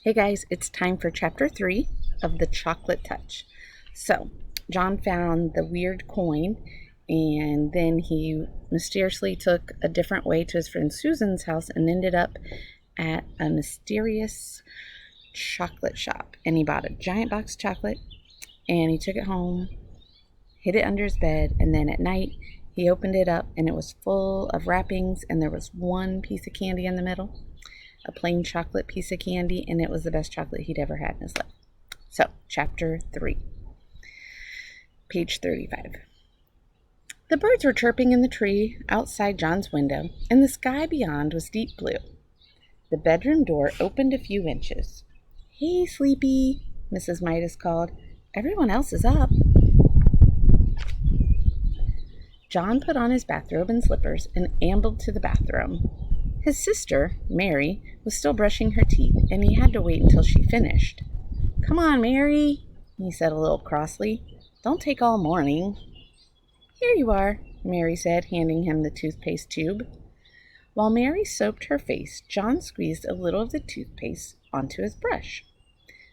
Hey guys, it's time for chapter 3 of the chocolate touch. So, John found the weird coin and then he mysteriously took a different way to his friend Susan's house and ended up at a mysterious chocolate shop. And he bought a giant box of chocolate and he took it home, hid it under his bed, and then at night he opened it up and it was full of wrappings and there was one piece of candy in the middle, a plain chocolate piece of candy, and it was the best chocolate he'd ever had in his life. So, chapter 3, page 35. The birds were chirping in the tree outside John's window, and the sky beyond was deep blue. The bedroom door opened a few inches. "Hey, Sleepy," Mrs. Midas called. "Everyone else is up." John put on his bathrobe and slippers and ambled to the bathroom. His sister, Mary, was still brushing her teeth, and he had to wait until she finished. "Come on, Mary," he said a little crossly. "Don't take all morning." "Here you are," Mary said, handing him the toothpaste tube. While Mary soaped her face, John squeezed a little of the toothpaste onto his brush.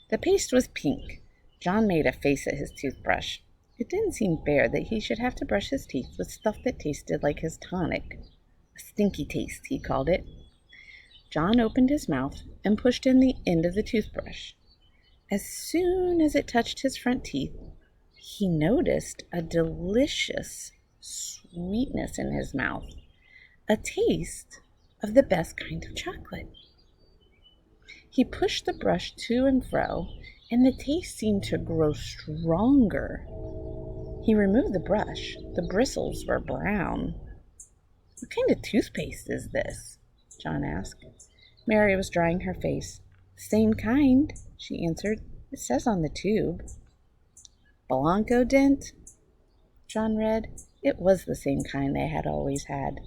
The paste was pink. John made a face at his toothbrush. It didn't seem fair that he should have to brush his teeth with stuff that tasted like his tonic. A stinky taste, he called it. John opened his mouth and pushed in the end of the toothbrush. As soon as it touched his front teeth, he noticed a delicious sweetness in his mouth, a taste of the best kind of chocolate. He pushed the brush to and fro, and the taste seemed to grow stronger. He removed the brush. The bristles were brown. "What kind of toothpaste is this?" John asked. Mary was drying her face. "Same kind," she answered. "It says on the tube." "Blanco Dent," John read. It was the same kind they had always had.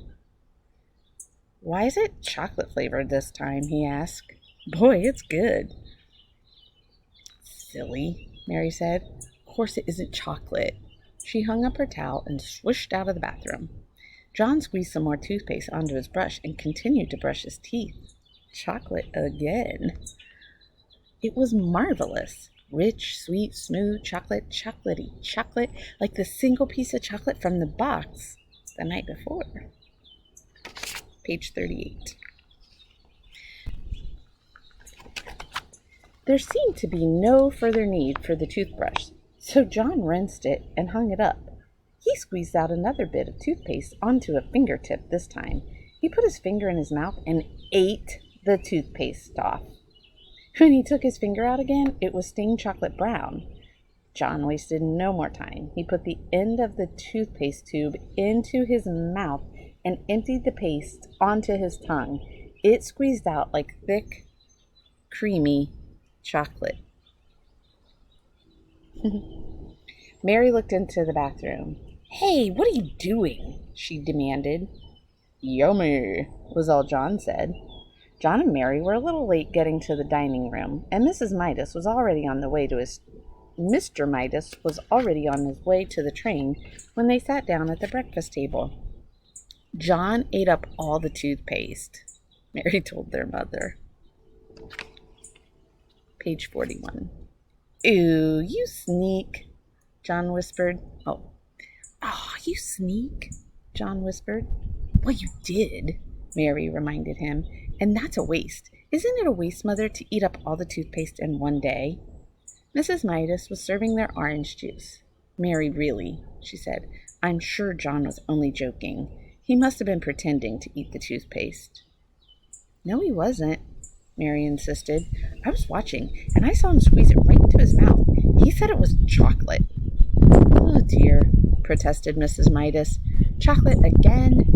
"Why is it chocolate flavored this time?" he asked. "Boy, it's good." "Silly," Mary said. "Of course it isn't chocolate." She hung up her towel and swished out of the bathroom. John squeezed some more toothpaste onto his brush and continued to brush his teeth. Chocolate again. It was marvelous. Rich, sweet, smooth chocolate, chocolatey chocolate, like the single piece of chocolate from the box the night before. Page 38. There seemed to be no further need for the toothbrush, so John rinsed it and hung it up. He squeezed out another bit of toothpaste onto a fingertip this time. He put his finger in his mouth and ate the toothpaste off. When he took his finger out again, it was stained chocolate brown. John wasted no more time. He put the end of the toothpaste tube into his mouth and emptied the paste onto his tongue. It squeezed out like thick, creamy chocolate. Mary looked into the bathroom. "Hey, what are you doing?" she demanded. "Yummy," was all John said. John and Mary were a little late getting to the dining room, and Mr. Midas was already on his way to the train when they sat down at the breakfast table. "John ate up all the toothpaste," Mary told their mother. Page 41. "Ooh, you sneak," John whispered. Oh, you sneak," John whispered. "Well, you did," Mary reminded him. "And that's a waste. Isn't it a waste, Mother, to eat up all the toothpaste in one day?" Mrs. Midas was serving their orange juice. "Mary, really," she said. "I'm sure John was only joking. He must have been pretending to eat the toothpaste." "No, he wasn't," Mary insisted. "I was watching, and I saw him squeeze it right into his mouth. He said it was chocolate." "Oh, dear," protested Mrs. Midas. "Chocolate again?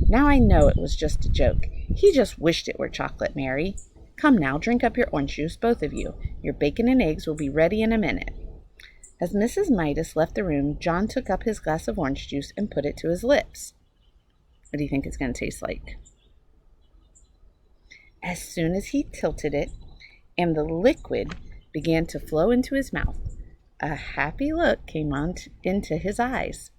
Now I know it was just a joke. He just wished it were chocolate, Mary. Come now, drink up your orange juice, both of you. Your bacon and eggs will be ready in a minute." As Mrs. Midas left the room, John took up his glass of orange juice and put it to his lips. What do you think it's going to taste like? As soon as he tilted it and the liquid began to flow into his mouth, a happy look came into his eyes.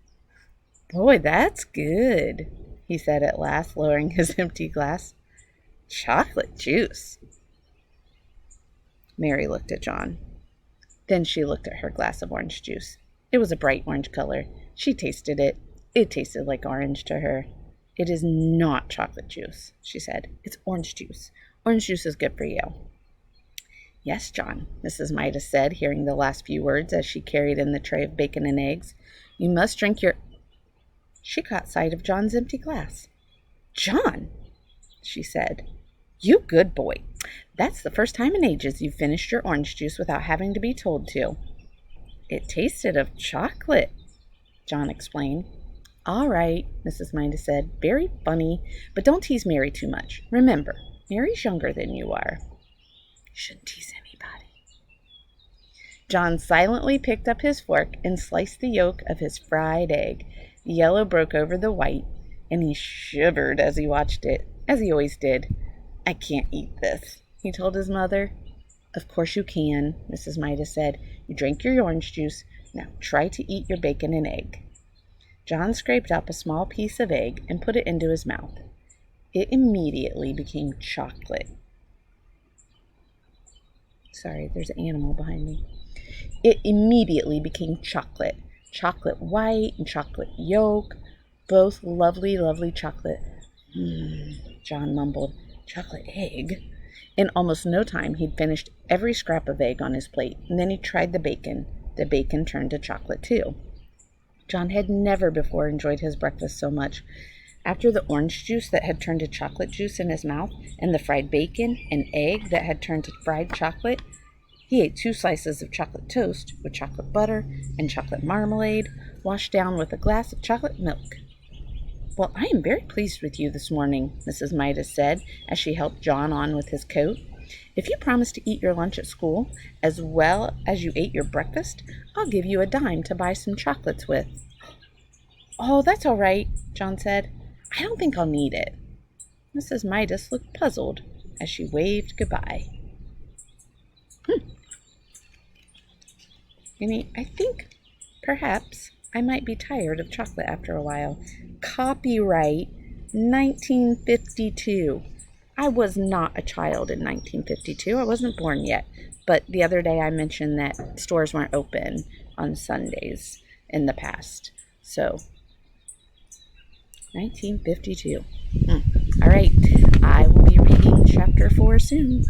"Boy, that's good," he said at last, lowering his empty glass. "Chocolate juice." Mary looked at John. Then she looked at her glass of orange juice. It was a bright orange color. She tasted it. It tasted like orange to her. "It is not chocolate juice," she said. "It's orange juice. Orange juice is good for you." "Yes, John," Mrs. Midas said, hearing the last few words as she carried in the tray of bacon and eggs. "You must drink your—" She caught sight of John's empty glass. "John," she said, "you good boy. That's the first time in ages you've finished your orange juice without having to be told to." "It tasted of chocolate," John explained. "All right," Mrs. Midas said. "Very funny, but don't tease Mary too much. Remember, Mary's younger than you are." "Shouldn't tease anybody." John silently picked up his fork and sliced the yolk of his fried egg. The yellow broke over the white, and he shivered as he watched it, as he always did. "I can't eat this," he told his mother. "Of course you can," Mrs. Midas said. "You drank your orange juice. Now try to eat your bacon and egg." John scraped up a small piece of egg and put it into his mouth. It immediately became chocolate. Sorry, there's an animal behind me. It immediately became chocolate. Chocolate white and chocolate yolk. Both lovely, lovely chocolate. John mumbled. "Chocolate egg?" In almost no time, he'd finished every scrap of egg on his plate, and then he tried the bacon. The bacon turned to chocolate, too. John had never before enjoyed his breakfast so much. After the orange juice that had turned to chocolate juice in his mouth, and the fried bacon and egg that had turned to fried chocolate, he ate 2 slices of chocolate toast with chocolate butter and chocolate marmalade, washed down with a glass of chocolate milk. "Well, I am very pleased with you this morning," Mrs. Midas said, as she helped John on with his coat. "If you promise to eat your lunch at school as well as you ate your breakfast, I'll give you a dime to buy some chocolates with." "Oh, that's all right," John said. "I don't think I'll need it." Mrs. Midas looked puzzled as she waved goodbye. I think perhaps I might be tired of chocolate after a while. Copyright 1952. I was not a child in 1952. I wasn't born yet. But the other day I mentioned that stores weren't open on Sundays in the past. So, 1952. All right. I will be reading chapter 4 soon.